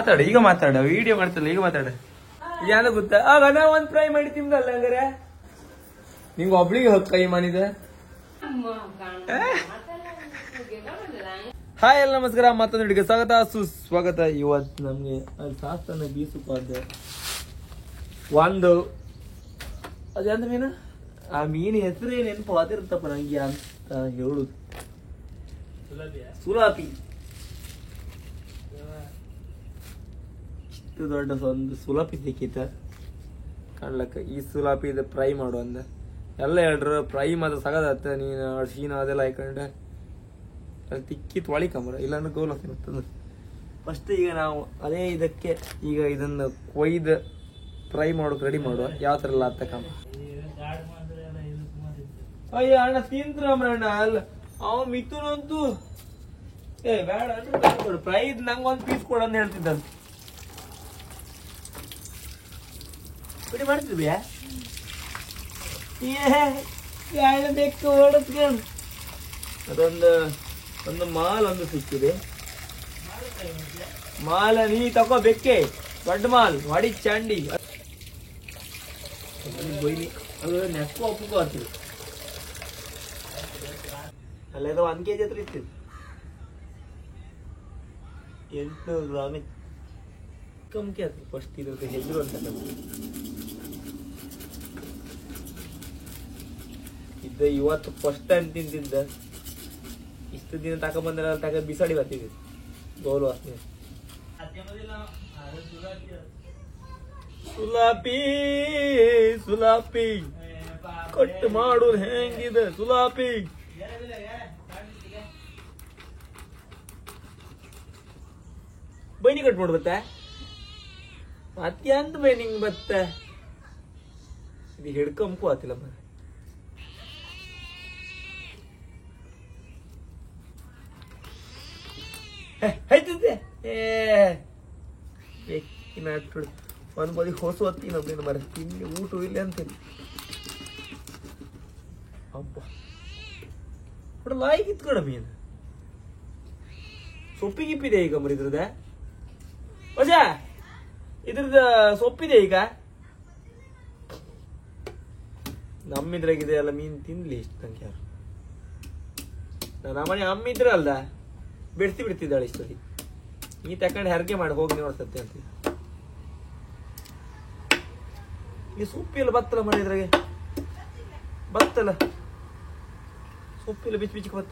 ಮಾತಾಡ ಈಗ ಮಾತಾಡ ವಿಡಿಯೋ ಮಾಡ್ತಿಲ್ಲ ಈಗ ಮಾತಾಡ ಯಾವ್ದು ಗೊತ್ತಾ ಆಗ ನಾ ಒಂದ್ ಫ್ರೈ ಮಾಡಿ ತಿಂದಲ್ಲ ಹಂಗಾರೆ ನಿಂಗ ಒಬ್ಳಿಗೆ ಹೋಗ್ ಕೈ ಮಾಡಿದ ಹಾಯ್ ಎಲ್ಲ ನಮಸ್ಕಾರ ಮತ್ತೊಂದು ವಿಡಿಯೋಗೆ ಸ್ವಾಗತ ಸುಸ್ವಾಗತ. ಇವತ್ತು ನಮ್ಗೆ ಶಾಸ್ತ್ರನ ಬೀಸುಪಾದ ಒಂದು ಅದಂದ್ರೆ ಮೀನು ಆ ಮೀನು ಹೆಸರೇ ನೆನಪು ಅದಿರುತ್ತಪ್ಪ ನಂಗೆ ಅಂತ ಹೇಳುದು ಸುಲಾಪಿ. ಇಷ್ಟು ದೊಡ್ಡ ಒಂದು ಸುಲಾಪಿ ಸಿಕ್ಕಿತ ಕಾಣ್ಲಕ್ಕ. ಈ ಸುಲಾಪಿ ಇದು ಫ್ರೈ ಮಾಡು ಅಂದ ಎಲ್ಲ ಹೇಳ್ರು ಫ್ರೈ ಮಾತ್ರ ಸಗದತ್ತ. ನೀನು ಅರ್ಶಿನ ಅದೆಲ್ಲ ಹಾಕೊಂಡೆ ತಿಕ್ಕಿತ್ ಒಳಿ ಕಮರ ಇಲ್ಲಾಂದ್ರೆ ಗೋಲ್ ಹಾಕಿರ್ತದ. ಫಸ್ಟ್ ಈಗ ನಾವು ಅದೇ ಇದಕ್ಕೆ ಈಗ ಇದನ್ನ ಕೊಯ್ದು ಫ್ರೈ ಮಾಡೋಕೆ ರೆಡಿ ಮಾಡುವ. ಯಾವ ತರ ಎಲ್ಲ ಹತ್ತಕಮ್ಮ. ಅಯ್ಯ ಅಣ್ಣ ತಿಂತ್ರಮ್ಮ ಅಣ್ಣ ಅಲ್ಲ ಅವ ಮಿಥುನಂತೂ ಏ ಬೇಡ ಅಂದ್ರೆ ಫ್ರೈ ನಂಗೆ ಒಂದು ಪೀಸ್ ಕೊಡಂತ ಹೇಳ್ತಿದ್ದ. ಬಿಡಿ ಮಾಡ್ತಿದ್ಯಾ ಬೇಕು ಓಡಿಸ್ಕೊಂಡು ಒಂದು ಮಾಲ್ ಒಂದು ಸಿಕ್ಕಿದೆ. ಮಾಲ ನೀ ತಗೋ ಬೆಕ್ಕೆ ದೊಡ್ಡ ಮಾಲ್ ವಾಡಿ ಚಾಂಡಿ ಬೈಲಿ ಅದು ನೆಕ್ಕು ಒಪ್ಪು ಆಗ್ತದೆ. ಅಲ್ಲೇದೋ 1 kg ಹತ್ರ ಇತ್ತು 800 ಗ್ರಾಮ್ ಕಮ್ಮಿ ಆಗ್ತದೆ. ಫಸ್ಟ್ ಇದ್ರದ್ದು ಹೆಸರು ಅಂತ ಇದ್ದ ಇವತ್ತು ಫಸ್ಟ್ ಟೈಮ್ ತಿಂತಿದ್ದ. ಇಷ್ಟು ದಿನ ತಗೊಂಡ್ಬಂದ್ರೆ ಬಿಸಾಡಿ ಬರ್ತಿದ್ವಿ ಗೋಲು ವಾಸನೆ. ಸುಲಾಪಿ ಸುಲಾಪಿ ಕಟ್ ಮಾಡೋದು ಹೆಂಗಿದೆ ಸುಲಾಪಿ. ಬೈನಿ ಕಟ್ ಮಾಡು ಬತ್ತ ಅತ್ಯಂತ ಬೈನಿಂಗ್ ಬತ್ತ. ಇದು ಹಿಡ್ಕಂಪು ಆತಿಲ್ಲ ಮರ. ಆಯ್ತಿದ್ದೆ ಒಂದ್ ಬದಿ ಹೊಸು ಹತ್ತಿ ನಮ್ಗೆ ಮರ ತಿಂಡಿ ಊಟ ಇಲ್ಲ ಅಂತೀನಿ. ಹಬ್ಬ ಕೂಡ ಲಾಯ್ ಕಿತ್ಕೊಡ ಮೀನು ಸೊಪ್ಪಿಗಿಪ್ಪಿದೆ ಈಗ ಮರ ಇದ್ರದ ವಜ ಇದ್ರದ ಸೊಪ್ಪಿದೆ ಈಗ. ನಮ್ಮಿದ್ರಾಗಿದೆ ಎಲ್ಲ ಮೀನ್ ತಿನ್ಲಿ ಇಷ್ಟ ನಂಗೆ ಯಾರು. ನಮ್ಮನೆ ಅಮ್ಮ ಇದ್ರ ಅಲ್ದ ಬಿಡ್ತಿ ಬಿಡ್ತಿದ್ದಾಳೆ ಇಷ್ಟೊತ್ತಿ. ನೀ ತಕೊಂಡ್ ಹರಕೆ ಮಾಡಿ ಹೋಗಿ ನೋಡ್ಸತ್ತೆ ಅಂತ. ಈ ಸೊಪ್ಪಿಲ್ಲ ಬತ್ತಲ್ಲ ಮಾಡಿದ್ರಾಗೆ ಬತ್ತಲ್ಲ ಸೊಪ್ಪಿಲ್ಲ ಬಿಚ್ಚ ಬಿಚ್ಚಕ್ ಬತ್ತ.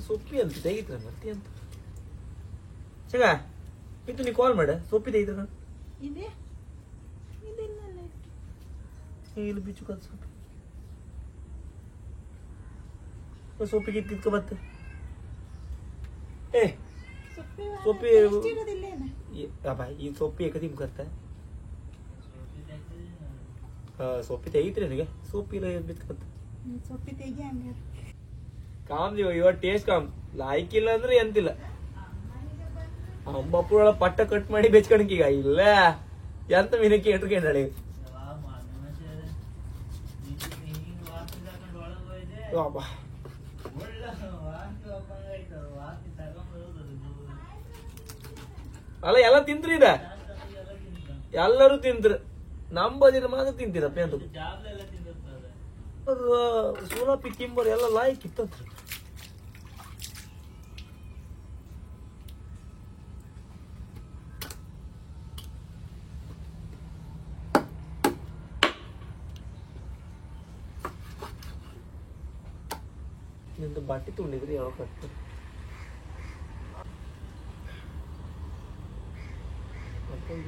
ಸೊಪ್ಪಿ ಅಂತ ತೆಗಿತ್ರ ಮತ್ತೆ ಅಂತ ಚಗ ಇದು ನೀ ಕಾಲ್ ಮಾಡ ಸೊಪ್ಪಿ ತೆಗಿತ್ರ ಇಲ್ಲಿ ಬಿಚ್ಚು ಕಲ್ ಸೊಪ್ಪಿಗೆ ತಿಕ್ಕ ಬತ್ತ. ಏ ಸೊಪ್ಪಿ ಈ ಸೊಪ್ಪಿ ಏಕ ತಿಮ್ಕತ್ತ ಸೊಪ್ಪಿ ತೆಗಿತ್ರಿ ನನಗೆ ಸೊಪ್ಪಿ ಬಿತ್ಕ ಬತ್ತ ಸೊಪ್ಪಿ ತೆಗಿ ಹಂಗ ಕಾಮ್ ಇವ ಟೇಸ್ಟ್ ಕಾಮ್ ಲಾಯ್ಕಿಲ್ಲ ಅಂದ್ರೆ ಎಂತಿಲ್ಲ. ಅಂಬಪ್ಪಳ ಪಟ್ಟ ಕಟ್ ಮಾಡಿ ಬೆಚ್ಕಣಕೀಗ ಇಲ್ಲ ಎಂತ ಮೀನಕ್ಕೆ ಇಟ್ಕೊಂಡಾಳೆ. ಅಲ್ಲ ಎಲ್ಲ ತಿಂತ್ರಿ ಇದ ಎಲ್ಲರೂ ತಿಂತ್ರ ನಂಬದಿರ ಮಾತ್ರ ತಿಂತೀರಪ್ಪ ಅಂತ. ಸೋಲಾಪಿ ಕಿಂಬರ್ ಎಲ್ಲ ಲಾಯ್ಕ್ ಇತ್ತಂತ್ರಿ. ನಿಂದು ಬಾಟಿ ತುಂಡಿದ್ರಿ ಯಾವಾಗ ಕಟ್ಟ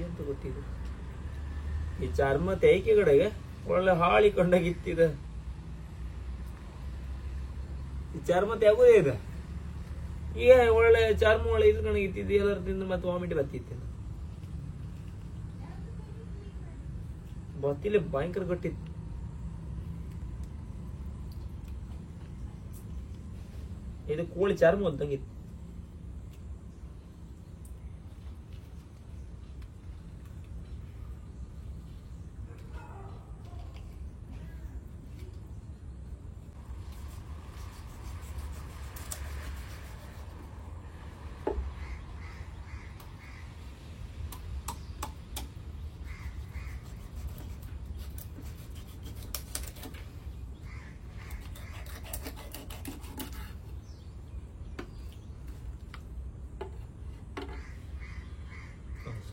ಎಂತ ಗೊತ್ತಿದೆ. ಈ ಚರ್ಮ ತೈಕೆ ಕಡೆಗೆ ಒಳ್ಳೆ ಹಾಳಿ ಕೊಂಡಾಗಿತ್ತಿದ. ಈ ಚರ್ಮ ತೆಗೋದೇ ಇದೆ ಈಗ ಒಳ್ಳೆ ಚರ್ಮ ಒಳ್ಳೆ ಇದು ಕಣಗಿತ್ತಿದ್ದು ಎಲ್ಲರೂ ತಿಂದು ಮತ್ತೆ ವಾಮಿಟ್ ಬತ್ತಿತ್ತು. ಬತ್ತಿಲ್ಲ ಭಯಂಕರ ಗಟ್ಟಿತ್ತು. ಇದು ಕೋಳಿ ಚರ್ಮ ಅಂದಂಗಿತ್ತು.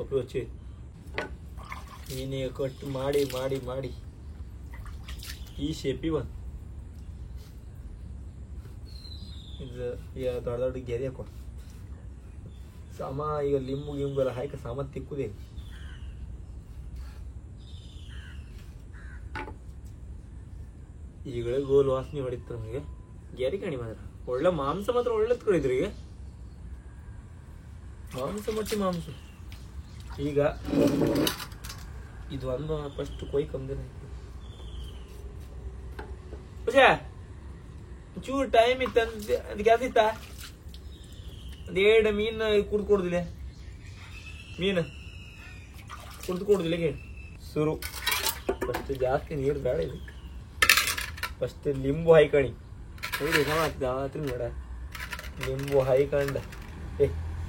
ಟೋಪಿ ಹಚ್ಚಿ ನೀನೀಗ ಕಟ್ ಮಾಡಿ ಮಾಡಿ ಮಾಡಿ ಈ ಶೇಪಿ ಬಂದು ಇದು ದೊಡ್ಡ ದೊಡ್ಡ ಗೆರೆ ಹಾಕೊ ಸಾಮ ಈಗ ಲಿಂಬು ಗಿಂಬು ಎಲ್ಲ ಹಾಕಿ ಸಾಮ ತಿಕ್ಕುದೇ ಈಗಲೇ ಗೋಲ್ ವಾಸನೆ ಹೊಡಿತ ನಮಗೆ ಗೆರೆ ಕಣಿ ಮಾತ್ರ ಒಳ್ಳೆ ಮಾಂಸ ಮಾತ್ರ ಒಳ್ಳೆ ತೊಳಿದ್ರಿ ಈಗ ಮಾಂಸ ಮಟ್ಟಿ ಮಾಂಸ ಈಗ ಇದು ಒಂದು ಫಸ್ಟ್ ಕೊಯ್ ಕಮ್ದಿನ ಚೂರು ಟೈಮ್ ಇತ್ತ ಅದಕ್ಕೆ ಅದಿತ್ತ ಅದೇಡು ಮೀನು ಕುಡ್ದು ಕೊಡುದಿಲ್ಲ ಮೀನು ಕುಡ್ದು ಕೊಡುದಿಲ್ಲ ಶುರು ಫಸ್ಟ್ ಜಾಸ್ತಿ ನೀರು ಬೇಡ ಇದಕ್ಕೆ ಫಸ್ಟ್ ಲಿಂಬು ಹಾಯ್ಕಣಿ ನೋಡಿ ಜಾತ್ರೆ ನೋಡ ಲಿಂಬು ಹಾಯ್ಕಂಡ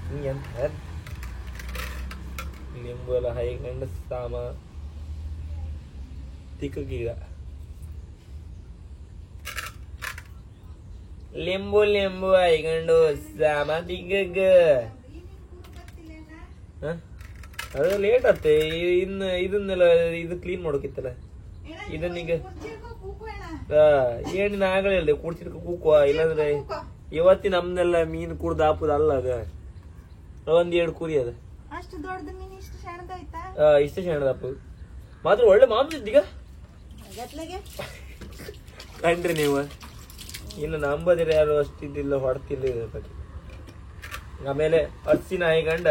ಹಿಂಗೆ ಅಂತ ಲಿಂಬು ಎಲ್ಲ ಹಾಯ್ಕಂಡು ಸಾಮ ತಿಕ್ಕೀಗ ಲಿಂಬು ಲಿಂಬು ಹಾಯ್ಕೊಂಡು ಸಾಮ ತಿಕ್ಕಗ ಅದು ಲೇಟ್ ಆತ್ತೆ ಇನ್ನು ಇದನ್ನೆಲ್ಲ ಇದು ಕ್ಲೀನ್ ಮಾಡೋಕಿತ್ತಲ್ಲ ಇದನ್ನೀಗ ಏನಿನ ಆಗಲಿಲ್ಲ ಕುಡ್ಸಿಡ್ಕ ಕೂಕುವ ಇಲ್ಲಾಂದ್ರೆ ಇವತ್ತಿ ನಮ್ನೆಲ್ಲ ಮೀನು ಕುಡ್ದು ಹಾಪುದಲ್ಲ ಅದ ಒಂದೆರಡು ಕುರಿ ಅದ ಇಷ್ಟ ಸಣ್ಣದಪ್ಪ ಮಾತ್ರ ಒಳ್ಳೆ ಮಾಂಸ ಇದ್ದೀಗ ಕಂಡ್ರಿ ನೀವು ಇನ್ನು ನಂಬದಿರ ಯಾರು ಅಷ್ಟಿದ್ದಿಲ್ಲ ಹೊಡ್ತಿಲ್ಲ ಇದ್ರ ಬಗ್ಗೆ ಆಮೇಲೆ ಹಸಿನ ಹಾಯ್ಕಂಡ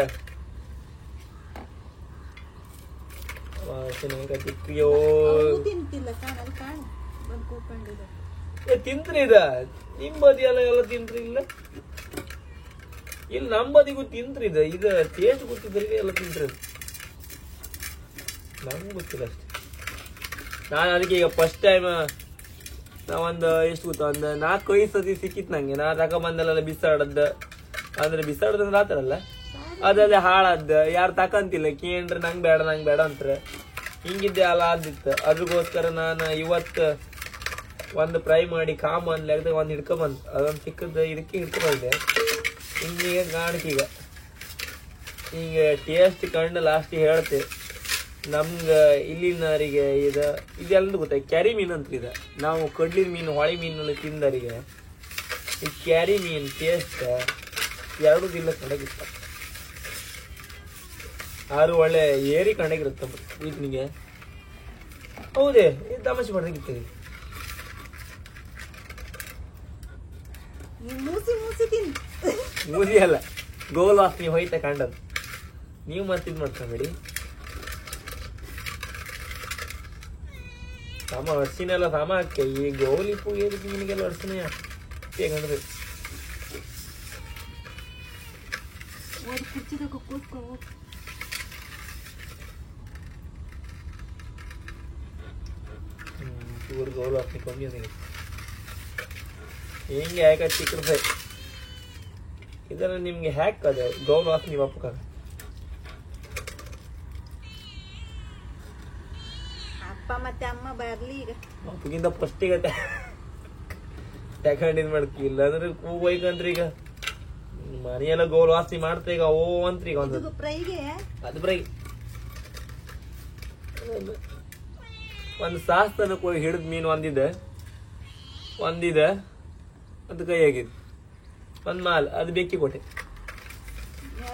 ತಿಕ್ಕಿಯೋ ತಿಂತ್ರಿ ಇದ ನಿಮ್ ಬದಿ ಎಲ್ಲ ತಿಂತ್ರಿ ಇಲ್ಲ ಇಲ್ಲಿ ನಮ್ ಬದಿಗೂ ತಿಂತ್ರಿ ಇದ ಟೇಸ್ಟ್ ಗೊತ್ತಿದ್ದರಿಗೆ ಎಲ್ಲ ತಿಂತ್ರಿ ನಮ್ಗೆ ಗೊತ್ತಿಲ್ಲ ಅಷ್ಟೇ ನಾನು ಅದಕ್ಕೆ ಈಗ ಫಸ್ಟ್ ಟೈಮ್ ನಾವೊಂದು ಎಷ್ಟು ಗೊತ್ತ ಒಂದು 4-5 ಸತಿ ಸಿಕ್ಕಿತ್ತು ನಂಗೆ ನಾ ತಗೊಂಬಂದಲ್ಲ ಬಿಸಾಡದ್ದ ಅಂದ್ರೆ ಬಿಸಾಡದಂದ್ರೆ ಆತಾರಲ್ಲ ಅದಲ್ಲಿ ಹಾಳಾದ ಯಾರು ತಕಂತಿಲ್ಲ ಕೇಂದ್ರ ನಂಗೆ ಬೇಡ ಅಂತಾರೆ ಹಿಂಗಿದ್ದೆ ಅಲ್ಲ ಆದಿತ್ತು ಅದ್ರಗೋಸ್ಕರ ನಾನು ಇವತ್ತು ಒಂದು ಫ್ರೈ ಮಾಡಿ ಕಾಮ ಲೆಕ್ಕದಾಗ ಒಂದು ಹಿಡ್ಕೊಂಬಂದು ಅದೊಂದು ಸಿಕ್ಕದ ಇದಕ್ಕೆ ಹಿಡ್ಕೊಂಬಂದೆ ಹಿಂಗೀಗ ಕಾಣಕೀಗ ಈಗ ಟೇಸ್ಟ್ ಕಂಡು ಲಾಸ್ಟಿಗೆ ಹೇಳ್ತೆ ನಮ್ಗೆ ಇಲ್ಲಿನವರಿಗೆ ಇದೆಲ್ಲ ಗೊತ್ತಾಗ ಕ್ಯಾರಿ ಮೀನು ಅಂತ ಇದೆ ನಾವು ಕಡ್ಲಿನ ಮೀನು ಹೊಳೆ ಮೀನಲ್ಲಿ ತಿಂದವರಿಗೆ ಈ ಕ್ಯಾರಿ ಮೀನು ಟೇಸ್ಟ್ ಎರಡೂ ದಿಲ್ಲ ಕಣಗಿರ್ತ ಆರು ಒಳ್ಳೆ ಏರಿ ಕಣಗಿರುತ್ತೆ ಈತನಿಗೆ ಹೌದೇ ಇದು ತಮಾಷೆ ಮಾಡ್ದಂಗಿರ್ತದೆ ಮೂಸಿ ಅಲ್ಲ ಗೋಲ್ ವಾಸನೆ ಹೋಯ್ತಾ ಕಂಡದ್ದು ನೀವು ಮತ್ತೆ ಇದು ಮಾಡ್ಕೊಂಬೇಡಿ ಸಾಮ ಅರ್ಸಿನೆಲ್ಲ ಸಾಮ ಹಾಕಿ ಈ ಗೋಲಿ ಪೂಗೆ ನಿನಗೆಲ್ಲ ಅರ್ಸಿನ ಹೇಗಂದ್ರೆ ಚೂರು ಗೋಲ್ ವಾಸನೆ ಕಮ್ಮಿ ಅದ ಹಿಂಗೆ ಯಾಕೆ ಚಿಕ್ಕನ್ ಫ್ರೈ ಇದನ್ನ ನಿಮ್ಗೆ ಹ್ಯಾಕ್ ಅದ ಗೋಲ್ ವಾಸನೆ ವಾಪಕ ಅಪ್ಪ ಮತ್ತೆ ಅಮ್ಮ ಬರ್ಲಿ ಈಗ ಅಪ್ಪಗಿಂತ ಫಸ್ಟಿಗೆ ತಗೊಂಡಿದ್ ಮಾಡ್ಕಿ ಇಲ್ಲಾಂದ್ರೆ ಕೂಗೈಕಂತ್ರಿ ಈಗ ಮನೆಯೆಲ್ಲ ಗೋಲ್ ವಾಸನೆ ಮಾಡ್ತಾ ಈಗ ಓ ಅಂತ್ರಿ ಈಗ ಒಂದು ಫ್ರೈಗೆ ಅದು ಫ್ರೈ ಒಂದು ಸಾಸ್ತನ ಹಿಡಿದ ಮೀನು ಒಂದಿದೆ ಅದು ಕೈ ಆಗಿದ್ದು ಒಂದ್ ಮಾಲ್ ಅದು ಬೆಕ್ಕಿ ಕೊಟ್ಟೆ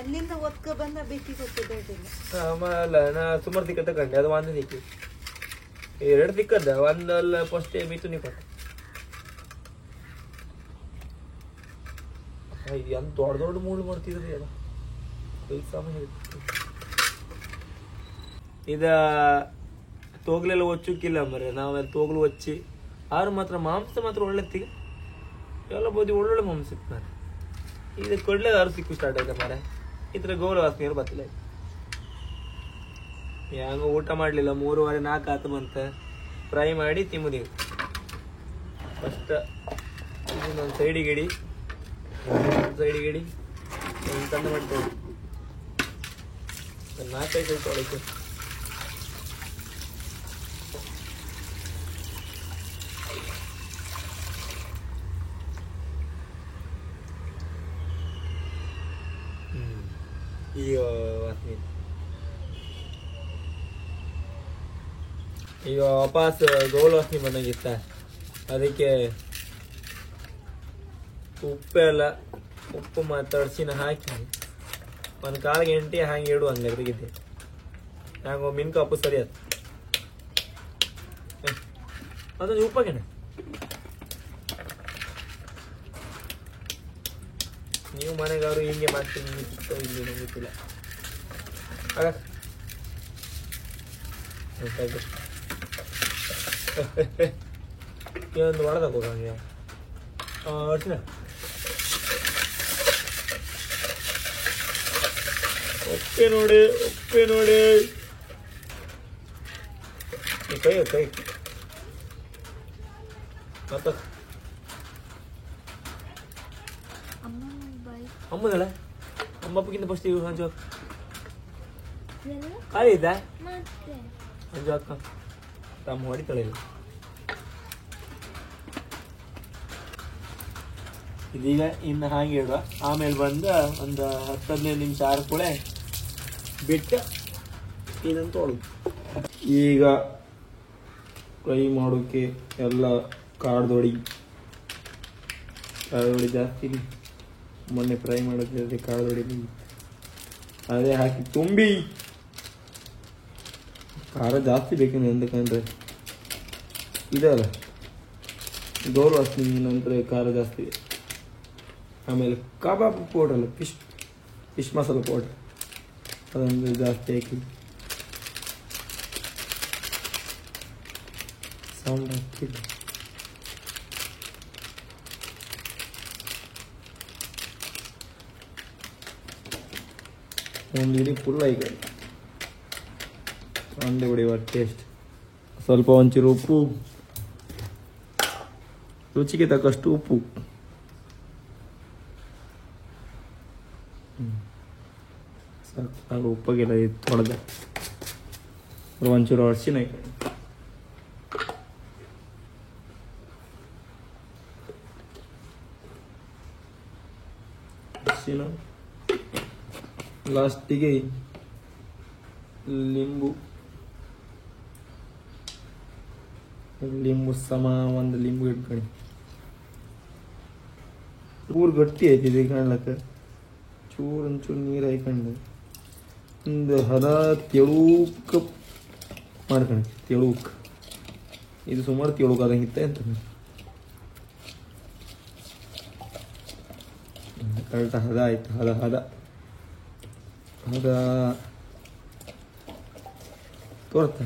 ಅಲ್ಲಿಂದ ಒತ್ಕ ಬಂದ ಬೆಕ್ಕಿ ಕೊಟ್ಟೆ ಆಮೇಲೆ ನಾ ಸುಮಾರು ತಿಕ್ಕ ತಗೊಂಡೆ ಅದು ಒಂದು ಸಿಕ್ಕಿ 2 ತಿಕ್ಕದ ಒಂದಲ್ಲ ಫಸ್ಟ್ ಮಿಥುನಿ ಕೊಟ್ಟೆ ಎಂತ ದೊಡ್ಡ ಮೂಳು ಮಾಡ್ತಿದ್ರಿ ಅದ ಇದ ತೋಗ್ಲೆಲ್ಲ ಒಚ್ಚುಕ್ಕಿಲ್ಲ ಮರೆ ನಾವೆಲ್ಲ ತೋಗ್ಲು ಒಚ್ಚಿ ಆರು ಮಾತ್ರ ಮಾಂಸ ಮಾತ್ರ ಒಳ್ಳೆತ್ತಿಗೆ ಎಲ್ಲ ಬೋದಿ ಒಳ್ಳೊಳ್ಳೆ ಮಾಂಸ ಸಿಕ್ತು ಮಾರೆ ಇದು ಕೊಡ್ಲೆ ಆರು ಸಿಕ್ಕು ಸ್ಟಾರ್ಟ್ ಆಯ್ತು ಮಾರೆ ಈ ಥರ ಗೋಲ ವಾಸನೆ ಬರ್ತಿಲ್ಲ ಹೆಂಗ ಊಟ ಮಾಡಲಿಲ್ಲ 3-4 ಆತ ಬಂತ ಫ್ರೈ ಮಾಡಿ ತಿಮ್ಮದೀವಿ ಫಸ್ಟ್ ಇದನ್ನೊಂದು ಸೈಡಿಗೆ ತಂದು ಮಾಡ್ತೇವೆ 4-5 ತೊಳಕ್ಕೆ ಈ ವಾಸನೆ ಈಗ ವಾಪಸ್ ಗೋಲ್ ವಾಸನೆ ಬಂದಂಗಿತ್ತ, ಅದಕ್ಕೆ ಉಪ್ಪು ಮತ್ತು ಅರಿಶಿನ ಹಾಕಿ ಒಂದು ಕಾಲು ಗಂಟೆ ಹಂಗೆ ಇಡು. ಹಂಗೆ ಅದ್ರಗಿದ್ದೆ ನಂಗೆ ಮಿನ್ಕ ಅಪ್ಪು ಸರಿ ಆಯ್ತು. ಅದೊಂದು ಉಪ್ಪಾಗೇನ ನೀವು ಮನೆಗಾದ್ರು ಹಿಂಗೆ ಮಾಡ್ತೀನಿ, ಇಲ್ಲಿ ನಂಗೆ ಗೊತ್ತಿಲ್ಲ. ಒಂದು ಒಳದಾಗ ಹೋಗಂಗೆ ಅರ್ಶಿನ ಒಪ್ಪೆ ನೋಡಿ ಕೈ ಮತ್ತ ಅಮ್ಮದಲ್ಲ ಅಮ್ಮಪ್ಪಗಿಂತ ಫಸ್ಟ್ ಇವ್ರು ಅಂಜು ಖಾಲಿ ಇದ್ದ ಅಂಜು ಅಕ್ಕ ತಮ್ಮ ಹೊಡಿತಾಳೆ. ಇದೀಗ ಇನ್ನು ಹಾಗೆ ಇಡುವ. ಆಮೇಲೆ ಬಂದು ಒಂದು 10-15 ನಿಮಿಷ ಆರ್ಕೊಳೆ ಬಿಟ್ಟು ಇದನ್ನು ತೊಳೆದು ಈಗ ಫ್ರೈ ಮಾಡೋಕ್ಕೆ ಎಲ್ಲ ಕಾಡ್ದೊಡಿ ಜಾಸ್ತಿ ಮೊನ್ನೆ ಫ್ರೈ ಮಾಡೋಕ್ಕೆ ಕಾಡ್ದೊಡಿ ಅದೇ ಹಾಕಿ ತುಂಬಿ ಖಾರ ಜಾಸ್ತಿ ಬೇಕೇನು ಎಂದಕ್ಕಂದ್ರೆ ಇದಲ್ಲ ಗೋಲ್ ವಾಸನೆ ನಂತರ ಖಾರ ಜಾಸ್ತಿ. ಆಮೇಲೆ ಕಬಾಬ್ ಪೌಡ್ರ್ ಅಲ್ಲ ಫಿಶ್ ಮಸಾಲ ಪೌಡ್ರ್ ಅದೊಂದು ಜಾಸ್ತಿ ಹಾಕಿ ಸೌಂಡ್ ಹಾಕಿ ಒಂದು ಇಡೀ ಫುಲ್ ಆಗಿ ಒಂದೇ ಹೊಡೆಯುವ ಟೇಸ್ಟ್. ಸ್ವಲ್ಪ ಒಂಚೂರು ಉಪ್ಪು, ರುಚಿಗೆ ತಕ್ಕಷ್ಟು ಉಪ್ಪು, ಸಾಕು. ಉಪ್ಪಾಗೆಲ್ಲ ತೊಳೆದ ಒಂಚೂರು ಅರಿಶಿನ ಲಾಸ್ಟಿಗೆ ಲಿಂಬು ಸಮ ಒಂದು ಲಿಂಬು ಇಟ್ಕೊಳ್ಳಿ. ಚೂರು ಗಟ್ಟಿ ಆಯ್ತಿದೆ ಕಾಣ್ಲಕ್ಕ. ಒಂಚೂರು ನೀರು ಹಾಕೊಂಡು ಒಂದು ಹದ ತೆಳುಕ ಮಾಡ್ಕೊಂಡು ತೆಳುಕ್ ಇದು ಸುಮಾರು ತೆಳುಕಾದಂಗಿತ್ತ ಅಂತ ಕರೆಕ್ಟ್ ಹದ ಆಯ್ತು. ಹದ ತೋರ್ತ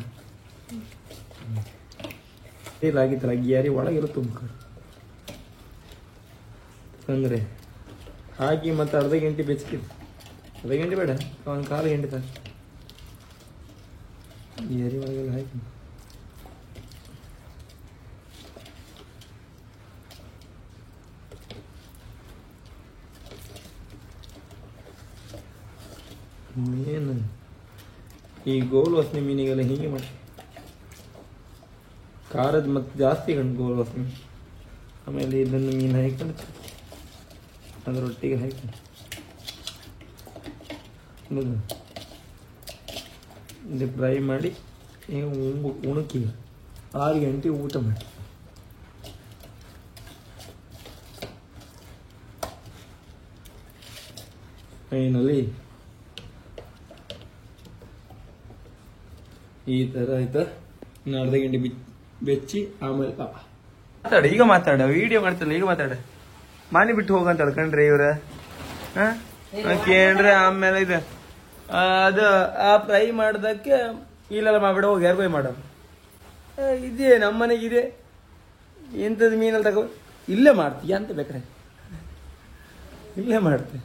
ಆಗಿತ್ತಲ್ಲ ಗ್ಯಾರಿ ಒಳಗೆಲ್ಲ ತುಂಬ ಅಂದ್ರೆ ಹಾಕಿ ಮತ್ತೆ ಅರ್ಧ ಗಂಟೆ ಬೆಚ್ಕಿದ್ದು. ಅರ್ಧ ಗಂಟೆ ಬೇಡ, ಒಂದು ಕಾಲು ಗಂಟೆ ತ ಗ್ಯಾರಿ ಒಳಗೆಲ್ಲ ಹಾಕಿ ಏನು ಈ ಗೋಲ್ ವಾಸನೆ ಮೀನಿಗೆಲ್ಲ ಹೀಗೆ ಮಾಡಿ ಖಾರದ ಮತ್ತೆ ಜಾಸ್ತಿ ಗಂಡು ಗೋಲ್ ವಾಸನೆ. ಆಮೇಲೆ ಇದನ್ನು ಮೀನು ಹಾಕೊಂಡು ಅದರೊಟ್ಟಿಗೆ ಹಾಕಿ ಇದು ಫ್ರೈ ಮಾಡಿ ಉಣಕಿ 6 ಗಂಟೆ ಊಟ ಮಾಡಿ. ಫೈನಲಿ ಈ ಥರ ಆಯ್ತಾ. ಇನ್ನು ಅರ್ಧ ಗಂಟೆ ಬೆಚ್ಚಿ ಆಮೇಲೆ ಮಾತಾಡ. ಈಗ ಮಾತಾಡ, ವಿಡಿಯೋ ಮಾಡ್ತಲ್ಲ, ಈಗ ಮಾತಾಡ. ಮನೆ ಬಿಟ್ಟು ಹೋಗಂತ ಹೇಳ್ಕೊಂಡ್ರಿ ಇವ್ರ ಕೇಳ್ರೆ. ಆಮೇಲೆ ಇದು ಅದು ಆ ಫ್ರೈ ಮಾಡ್ದಕ್ಕೆ ಇಲ್ಲೆಲ್ಲ ಮಾಡ್ಬೇಡ, ಹೋಗಿ ಯಾರು ಬೈ ಮಾಡೋದು ಇದೇ ನಮ್ಮ ಮನೆಗೆ ಇದೆ. ಎಂಥದ್ದು ಮೀನಲ್ಲಿ ತಗೋ ಇಲ್ಲೇ ಮಾಡ್ತೀಯ ಅಂತ ಬೇಕಾರೆ ಇಲ್ಲೇ ಮಾಡ್ತೆ.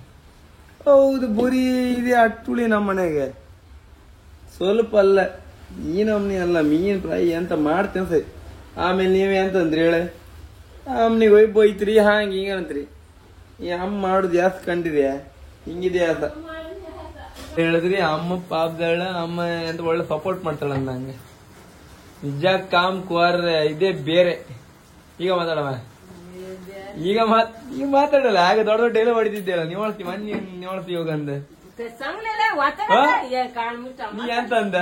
ಹೌದು ಬುರಿ ಇದೆ ಅಟ್ಟುಳಿ ನಮ್ಮ ಮನೆಗೆ ಸ್ವಲ್ಪ ಅಲ್ಲ ಈ ನಮ್ನಿ ಅಲ್ಲ ಮೀನ್ ಫ್ರೈ ಅಂತ ಮಾಡ್ತೇನೆ ಸರಿ. ಆಮೇಲೆ ನೀವೇ ಅಂತಂದ್ರಿ ಹೇಳ ಅಮ್ಮನಿಗೆ ಹೋಗಿ ಬೈತ್ರಿ ಹಾಂಗೆ ಹಿಂಗ ಅಂತ್ರಿ. ಈ ಅಮ್ಮ ಮಾಡುದು ಜಾಸ್ತಿ ಕಂಡಿದ್ಯಾ ಹಿಂಗಿದೆ ಅಂತ ಹೇಳಿದ್ರಿ. ಅಮ್ಮ ಪಾಪದಳ ಅಮ್ಮ ಅಂತ ಒಳ್ಳೆ ಸಪೋರ್ಟ್ ಮಾಡ್ತಾಳ ನಂಗೆ. ನಿಜ ಕಾಮ್ ಕುವರ್ ಇದೇ ಬೇರೆ. ಈಗ ಮಾತಾಡವ, ಈಗ ಮಾತಾಡಲ್ಲ. ಆಗ ದೊಡ್ಡ ದೊಡ್ಡ ಎಲ್ಲ ಹೊಡಿತಿದ್ದೇಳ ನೀವು ಹೊಳ್ತಿ ಮನ್ನಿ ನೀವು ಹೊಳ್ತಿ ಹೋಗ ಅಂದ ನೀ ಅಂತ ಅಂದ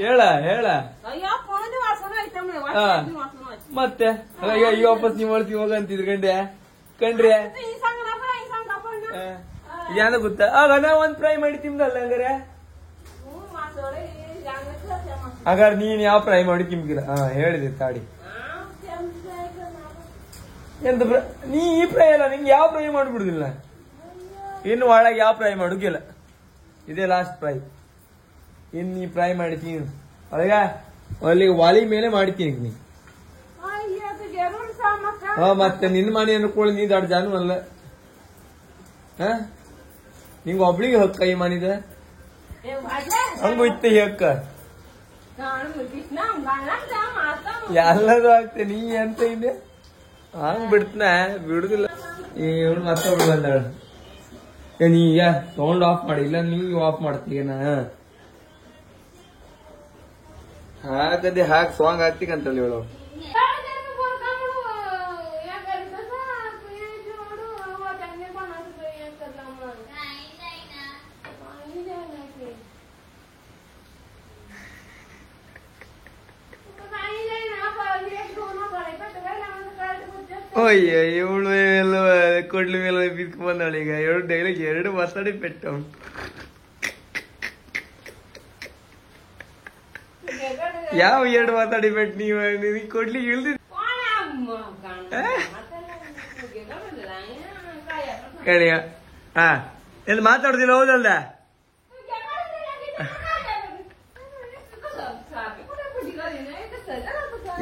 ಹೇಳ ಮತ್ತೆ ಈ ವಾಪಸ್ ನೀವು ಹೊಳ್ತಿ ಹೋಗಂತಿದ್ರು ಕಂಡ್ರೆ ಯಾನ ಗೊತ್ತಾ ಆಗ ನಾ ಒಂದ್ ಫ್ರೈ ಮಾಡಿ ತಿಂದಲ್ಲ ಹಂಗಾರೆ ಹಾಗಾದ್ರೆ ನೀನ್ ಯಾವ ಫ್ರೈ ಮಾಡಿ ತಿಂಬಿಲ್ಲ ಹೇಳಿದೆ ತಾಡಿ ಎಂತ ನೀ ಈ ಫ್ರೈ ಅಲ್ಲ ನಿಂಗೆ ಯಾವ ಫ್ರೈ ಮಾಡ್ಬಿಡುದಿಲ್ಲ ಇನ್ನು ಒಳಗೆ ಯಾವ ಫ್ರೈ ಮಾಡುಗಿಲ್ಲ ಇದೇ ಲಾಸ್ಟ್ ಫ್ರೈ ಇನ್ ನೀ ಫ್ರೈ ಮಾಡ್ತೀನಿ ಒಳಗ ಅಲ್ಲಿ ವಾಲಿ ಮೇಲೆ ಮಾಡ್ತೀನಿ ನೀ ಮತ್ತೆ ನಿನ್ ಮನೆ ಅನ್ಕೊಳ್ಳಿ ನೀ ದೊಡ್ಡ ಜಾನು ಅಲ್ಲ ನಿಂಗ ಒಬ್ಳಿಗೆ ಹಕ್ಕ ಈ ಮನಿದ ಹಂಗು ಇತ್ತ ಹಕ್ಕ ಎಲ್ಲರೂ ಆಗ್ತೇ ನೀ ಎಂತ ಇದೆ ಹಂಗ್ ಬಿಡ್ತನ ಬಿಡುದಿಲ್ಲ ಇವಳು ಮತ್ತೊಬ್ಳು ಬಂದಾಳ ನೀ ಈಗ ಸೌಂಡ್ ಆಫ್ ಮಾಡಿ ಇಲ್ಲ ನೀವು ಆಫ್ ಮಾಡ್ತೀಯನ ಹಾಕದೆ ಸಾಂಗ್ ಹಾಕ್ತಿಕಂತಲ್ಲ ಹೇಳು ಅಯ್ಯ ಇವಳು ಎಲ್ಲ ಕೊಡ್ಲಿ ಮೇಲೆ ಬಿದ್ಕ ಬಂದಾಳ ಈಗ ಎರಡು ಡೈಲಾಗ್ ಎರಡು ಮಾತಾಡಿ ಪೆಟ್ಟ ಯಾವ ಎರಡು ಮಾತಾಡಿ ಪೆಟ್ಟು ನೀವು ಕೊಡ್ಲಿ ಇಳ್ದಿ ಕಣಿಯ ಎಲ್ಲಿ ಮಾತಾಡುದಿಲ್ಲ ಹೌದಲ್ದ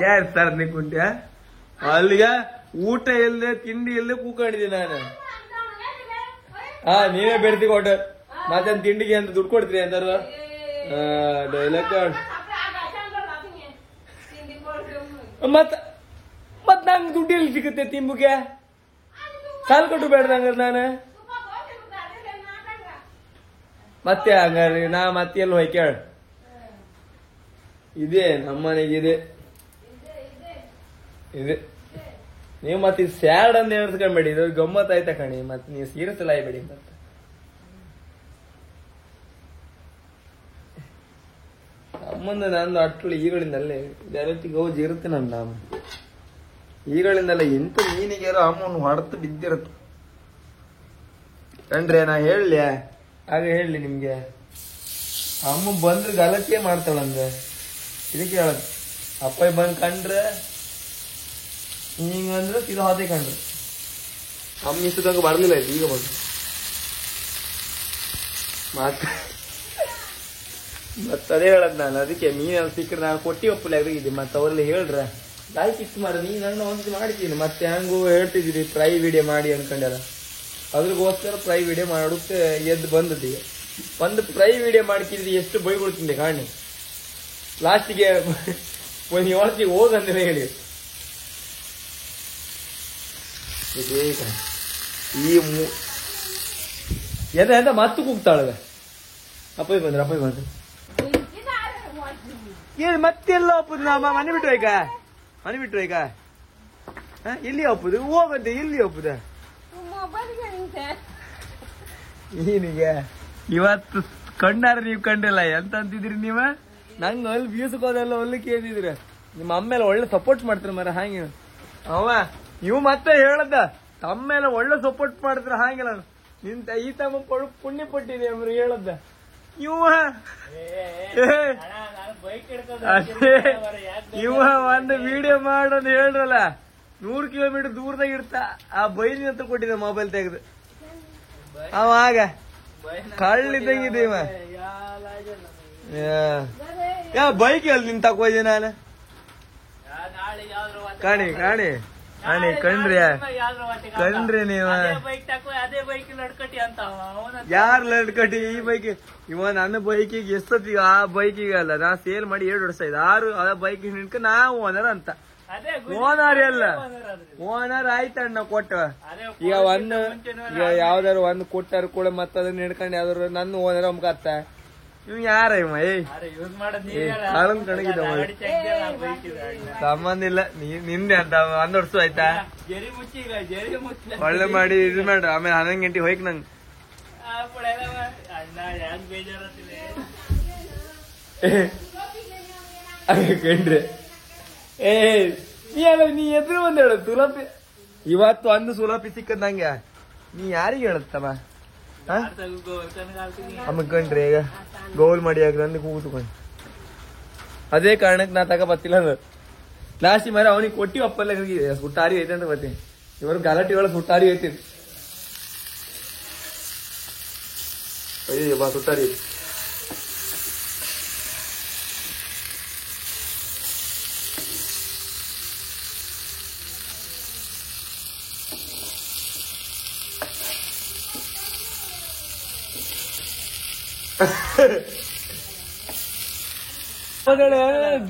ಯಾರು ಸರ್ ನೀ ಕುಂಟ್ಯಾ ಅಲ್ಲಿಗ ಊಟ ಇಲ್ಲದೆ ತಿಂಡಿ ಇಲ್ಲದೆ ಕೂಕೊಂಡಿದ್ದೆ ನಾನು ನೀವೇ ಬೆಡ್ತಿ ಕೊಟ್ಟ ಮತ್ತೆ ತಿಂಡಿಗೆ ಅಂತ ದುಡ್ಡು ಕೊಡ್ತೀರಿ ಅಂತಾರ ಡೈಲಾಗ್ ಮತ್ ನಂಗೆ ದುಡ್ಡು ಎಲ್ಲಿ ಸಿಗುತ್ತೆ ತಿಂಬುಗೆ ಸಾಲ್ ಕೊಟ್ಟು ಬೇಡ ಹಂಗಾರ ನಾನು ಮತ್ತೆ ಹಂಗಾರಿ ನಾ ಮತ್ತೆ ಎಲ್ಲಿ ಹೋಯ್ ಕೇಳ ಇದೆ ನಮ್ಮನೆಗಿದೆ ಇದೆ ನೀವು ಮತ್ತೆ ಸ್ಯಾಡ್ ಅಂತ ಹೇಳ್ಸ್ಕೊಂಬೇಡಿ ಇದು ಗಮ್ಮತ್ ಆಯ್ತಾ ಕಣಿ ಮತ್ತೆ ನೀವು ಸೀರಿಯಸ್ ಎಲ್ಲ ಆಯ್ಬೇಡಿ ಮತ್ತೆ ಸಂಬಂಧ ನಂದು ಅಟ್ಲು ಈಗಳಿಂದಲ್ಲೇ ಡೈರೆಕ್ಟ್ ಗೌಜ್ ಇರುತ್ತೆ ನನ್ನ ಅಮ್ಮ ಈಗಳಿಂದಲ್ಲ ಎಂತ ಮೀನಿಗೆಲ್ಲ ಅಮ್ಮನ್ನು ಹೊಡೆದು ಬಿದ್ದಿರುತ್ತೆ ಕಂಡ್ರೆ ನಾ ಹೇಳಿ ಆಗ ಹೇಳಿ ನಿಮ್ಗೆ ಅಮ್ಮ ಬಂದ್ರೆ ಗಲತಿಯೇ ಮಾಡ್ತಾಳಂದ್ರೆ ಇದಕ್ಕೆ ಹೇಳದ್ ಅಪ್ಪ ಬಂದ್ ಕಂಡ್ರೆ ಹಿಂಗಂದ್ರೆ ಇದು ಹಾದಿ ಕಂಡ್ರೆ ಅಮ್ಮ ಇಷ್ಟದಂಗ ಬರ್ಲಿಲ್ಲ ಇದು ಈಗ ಬಂದು ಮತ್ತದೇ ಹೇಳದ್ ನಾನು ಅದಕ್ಕೆ ಮೀನ್ ಸಿಕ್ಕರೆ ನಾನು ಕೊಟ್ಟಿ ಒಪ್ಪಲೆ ಆಗಿದ್ದೆ ಮತ್ತೆ ಅವ್ರಲ್ಲಿ ಹೇಳ್ರ ಲಾಯ್ಕ್ ಇತ್ತು ಮಾರ ನೀ ನನ್ನ ಒಂದ್ಸತಿ ಮಾಡಿದ್ದೀನಿ ಮತ್ತೆ ಹಂಗೂ ಹೇಳ್ತಿದ್ದೀರಿ ಫ್ರೈ ವಿಡಿಯೋ ಮಾಡಿ ಅನ್ಕೊಂಡೆಲ್ಲ ಅದ್ರಗೋಸ್ಕರ ಫ್ರೈ ವಿಡಿಯೋ ಮಾಡೋಕ್ಕೆ ಎದ್ದು ಬಂದದ್ದು ಒಂದು ಫ್ರೈ ವಿಡಿಯೋ ಮಾಡ್ತಿದ್ರಿ ಎಷ್ಟು ಬೈಗೊಳ್ತಿದ್ದೆ ಕಾಣಿ ಲಾಸ್ಟಿಗೆ ಒಂದು ಯೋಳತಿಗೆ ಹೋಗಂತ ಹೇಳಿ ಈ ಎಂತ ಮತ್ತೆ ಕೂಗ್ತಾಳಗ ಅಪ್ಪಯ್ ಬಂದ್ರು ಏನ್ ಮತ್ತೆಲ್ಲ ಒಪ್ಪುದು ನಮ್ಮ ಮನೆ ಬಿಟ್ಟು ಈಗ ಎಲ್ಲಿ ಒಪ್ಪುದು ಹೋಗಂತೆ ಎಲ್ಲಿ ಒಪ್ಪುದ ನೀನೀಗ ಇವತ್ತು ಕಣ್ಣಾರ ನೀವ್ ಕಂಡಿಲ್ಲ ಎಂತ ಅಂತಿದ್ರಿ ನೀವ ನಂಗೆ ಅಲ್ಲಿ ಬೀಸಕೋದೆಲ್ಲ ಹೊಲಿಕ್ಕೆ ಏನಿದ್ರ ನಿಮ್ಮ ಅಮ್ಮೇಲೆ ಒಳ್ಳೆ ಸಪೋರ್ಟ್ ಮಾಡ್ತೀರ ಮರ ಹಾಗೆ ಅವ ನೀವು ಮತ್ತೆ ಹೇಳದ ತಮ್ಮೇಲೆ ಒಳ್ಳೆ ಸಪೋರ್ಟ್ ಮಾಡಿದ್ರ ಹಾಗಿಲ್ಲ ನಿಂತ ಈ ತಮ್ಮ ಪುಣ್ಯ ಪಟ್ಟಿದೆ ಅಮ್ರು ಹೇಳದ ಇವ ಒಂದು ವಿಡಿಯೋ ಮಾಡೋದು ಹೇಳ್ರಲ್ಲ 100 ಕಿಲೋಮೀಟರ್ ದೂರದಾಗ ಇರ್ತ ಆ ಬೈಲಿನ ಹತ್ರ ಕೊಟ್ಟಿದ್ದ ಮೊಬೈಲ್ ತೆಗೆದು ಅವಾಗ ಕಳ್ಳಿದ್ದಂಗಿದೆ ಇವ ಯಾ ಬೈಕ್ ಅಲ್ಲಿ ನಿನ್ ತಕೋಯ್ದೆ ನಾನು ಕಾಣಿ ಕಂಡ್ರಿ ನೀವ ಯಾರು ಲಡ್ಕಟಿ ಈ ಬೈಕ್ ಇವ ನನ್ನ ಬೈಕಿಗೆ ಎಷ್ಟೊತ್ತಿಗೆ ಆ ಬೈಕಿಗೆ ಅಲ್ಲ ನಾ ಸೇಲ್ ಮಾಡಿ 7 ವರ್ಷ ಆಯ್ತು 6 ಅದ ಬೈಕ್ ನಿನ್ಕ ನಾ ಓನರ್ ಅಂತ ಓನರ್ ಎಲ್ಲ ಓನರ್ ಆಯ್ತಣ್ಣ ಕೊಟ್ಟ ಈಗ ಈಗ ಯಾವ್ದಾರು ಒಂದು ಕೊಟ್ಟಾರ ಕೂಡ ಮತ್ತ ಅದನ್ನ ಹಿಡ್ಕೊಂಡು ಯಾವ್ದಾರು ನನ್ನ ಓನರ್ ಅಮ್ಕತ್ತ ಇವ್ ಯಾರ ಇವ ಸಂಬಂಧ ಇಲ್ಲ ನಿಂದೆ ಅಂತ 1 ವರ್ಷ ಆಯ್ತಾ ಒಳ್ಳೆ ಮಾಡಿ ಇದು ಮಾಡ್ರಿ ಆಮೇಲೆ 11 ಗಂಟೆ ಹೋಯ್ಕ್ ನಂಗೆ ಕಂಡ್ರೆ ಏ ನೀ ಎದುರು ಬಂದ್ ಹೇಳು ಸುಲಾಪಿ ಇವತ್ತು ಒಂದು ಸುಲಾಪಿ ಸಿಕ್ಕದ್ ನಂಗೆ ನೀ ಯಾರಿಗೆ ಹೇಳತ್ತಮ್ಮ ಅಮ್ಮಕೊಂಡ್ರಿ ಈಗ ಗೋಲ್ ಮಾಡಿ ಹಾಕ್ರ ಅಂದ್ ಕೂತ್ಕೊಂಡು ಅದೇ ಕಾರಣಕ್ಕೆ ನಾ ತಗ ಬತ್ತಿಲ್ಲ ಅದು ಲಾಸ್ಟ್ ಮರ ಅವನಿಗೆ ಕೊಟ್ಟಿ ಅಪ್ಪಲ್ಲ ಸುಟ್ಟಾರಿ ಐತೆ ಅಂತ ಬರ್ತೀನಿ ಇವರು ಗಲಾಟೆಗಳ ಸುಟ್ಟಾರಿ ಐತಿ ಅಯ್ಯೋ ಬಾ ಸುಟ್ಟಾರಿ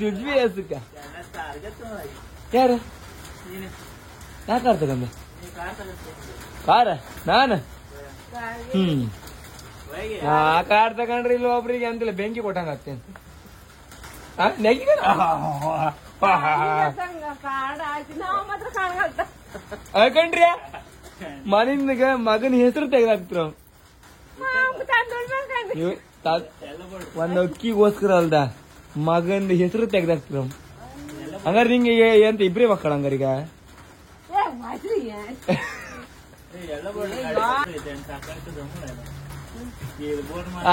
ಜುಜ್ಬಿ ಹಸುಕ ಯಾರು ನಾ ಕಾರ್ ತಗೊಂಡ ಕಾರ ನಾನ ನಾ ಕಾರ್ ತಗೊಂಡ್ರಿ ಇಲ್ಲ ಒಬ್ರಿಗೆ ಅಂತಿಲ್ಲ ಬೆಂಕಿ ಕೊಟ್ಟಂಗ ಆಗ್ತೇನೆ ಕಣ್ರಿ ಮನಿಂದ ಮಗನ ಹೆಸರು ತೆಗೆದಾಕ್ತಿರ ಒಂದ್ ಅಕ್ಕಿಗೋಸ್ಕರ ಅಲ್ದ ಮಗನ್ ಹೆಸರು ತೆಗ್ದಾಕ್ತಿರ ಹಂಗಾರ ನಿಂಗೆ ಎಂತ ಇಬ್ರೇ ಮಕ್ಕಳ ಹಂಗಾರೀಗ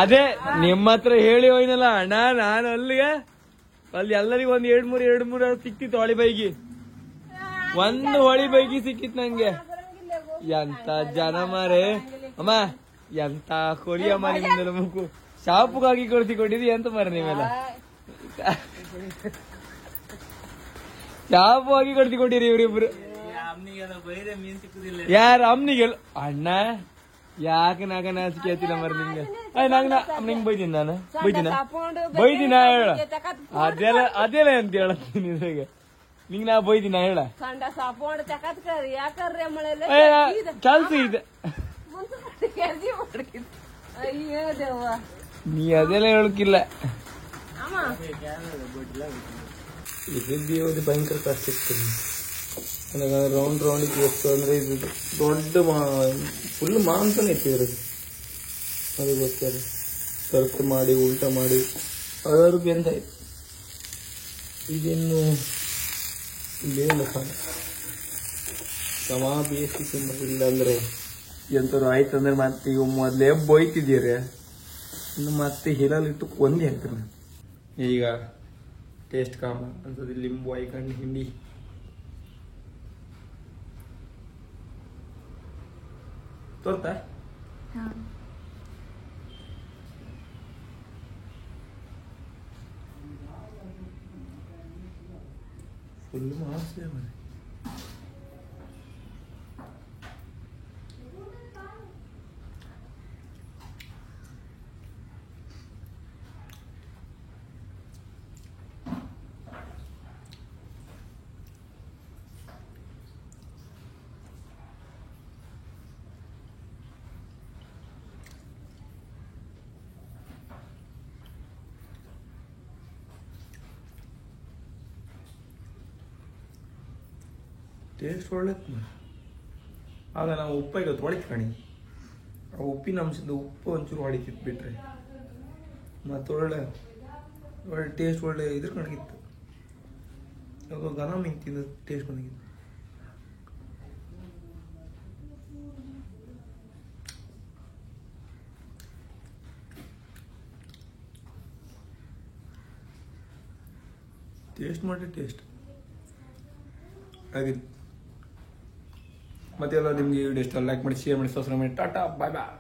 ಅದೇ ನಿಮ್ಮ ಹತ್ರ ಹೇಳಿ ಹೋಯ್ನಲ್ಲ ಅಣ್ಣ ನಾನು ಅಲ್ಲಿಗೆ ಅಲ್ಲಿ ಎಲ್ಲರಿಗೂ ಒಂದ್ ಎರಡ್ ಮೂರ್ ಸಿಕ್ತಿತ್ತು ಹೊಳಿ ಬೈಗಿ ಒಂದು ಹೊಳಿ ಬೈಗಿ ಸಿಕ್ಕಿತ್ತು ನಂಗೆ ಎಂತ ಜನ ಮಾರೇ ಅಮ್ಮ ಎಂತ ಕೊಡಿಯಮ್ಮ ನಿಮ್ದೆಲ್ಲ ಮುಕ್ಕು ಶಾಪುಗಾಗಿ ಕೊಡಿಸಿಕೊಂಡಿದ್ದಿ ಎಂತ ಮಾರ ನೀವೆಲ್ಲ ಶಾಪುಗಾಗಿ ಕೊಡಿಸಿಕೊಂಡಿರಿ ಇವ್ರಿಬ್ರು ಯಾರ ಅಮ್ನಿಗೆಲ್ಲ ಅಣ್ಣ ಯಾಕೆ ನಾಗ ನಾಚಿಕೆ ಹೇಳ್ತಿಲ್ಲ ಮರ ನಿಮ್ಗೆ ನಿಂಗೆ ಬೈದಿನ ನಾನು ಬೈದಿನ ಹೇಳ ಅದೆಲ್ಲ ಅಂತ ಹೇಳತ್ತೀನಿ ಇದ್ರಾಗ ನಿಂಗೆ ನಾ ಬೈದಿನ ಹೇಳ ಕೆಲ್ಸ ಇದೆ ನೀ ಅದೆಲ್ಲ ಹೇಳಕ್ಕಿಲ್ಲ ಇದು ಭಯಂಕರ ಕಷ್ಟ ಸಿಗ್ತದೆ ರೌಂಡ್ ಎಷ್ಟು ಅಂದ್ರೆ ಇದು ದೊಡ್ಡ ಫುಲ್ ಮಾಂಸನೇ ಇಟ್ಟಿದ್ರು ಅದಕ್ಕೋಸ್ಕರ ಸರ್ಕ್ ಮಾಡಿ ಉಲ್ಟಾ ಮಾಡಿ 1000 ರೂಪಾಯಿ ಅಂತ ಆಯ್ತು ಇದೇನು ಇಲ್ಲೇನು ಸಮ ಬೇಸಿ ತುಂಬ ಇಲ್ಲ ಅಂದ್ರೆ ಎಂತರು ಆಯ್ತಂದ್ರೆ ಮತ್ತೆ ಈಗ ಮೊದ್ಲೇ ಬೋಯ್ತಿದ್ದೀರಿ ಇನ್ನು ಮತ್ತೆ ಹಿಲಲ್ಲಿಟ್ಟು ಕೊಂದಿ ಹಾಕ್ತೀನಿ ಈಗ ಟೇಸ್ಟ್ ಕಾಮ ಅಂತದ್ದು ಲಿಂಬು ಹಾಕೊಂಡು ಹಿಂಡಿ ತೋರ್ತಾ ಫುಲ್ ಮಾಂಸ ಮನೆ ಟೇಸ್ಟ್ ಒಳ್ಳೆತ್ತು ಆಗ ನಾವು ಉಪ್ಪ ಇವತ್ತು ಹೊಡಿತ್ಕಣಿ ಆ ಉಪ್ಪಿನ ಅಂಶದ ಉಪ್ಪು ಒಂಚೂರು ಹೊಡಿತಿತ್ತು ಬಿಟ್ರೆ ಮತ್ತು ಒಳ್ಳೆ ಟೇಸ್ಟ್ ಒಳ್ಳೆ ಇದ್ರ ಕಣಗಿತ್ತು ಇವಾಗ ಗನ ಮಿಂತಿಂದ ಟೇಸ್ಟ್ ಕಣಗಿತ್ತು ಟೇಸ್ಟ್ ಮಾಡಿ ಟೇಸ್ಟ್ ಆಗಿತ್ತು ಮತ್ತೆ ಎಲ್ಲ ನಿಮಗೆ ವಿಡಿಯೋ ಇಷ್ಟ ಲೈಕ್ ಮಾಡಿ ಶೇರ್ ಮಾಡಿ ಸಬ್ಸ್ಕ್ರೈಬ್ ಮಾಡಿ ಟಾಟಾ ಬಾಯ್ ಬಾಯ್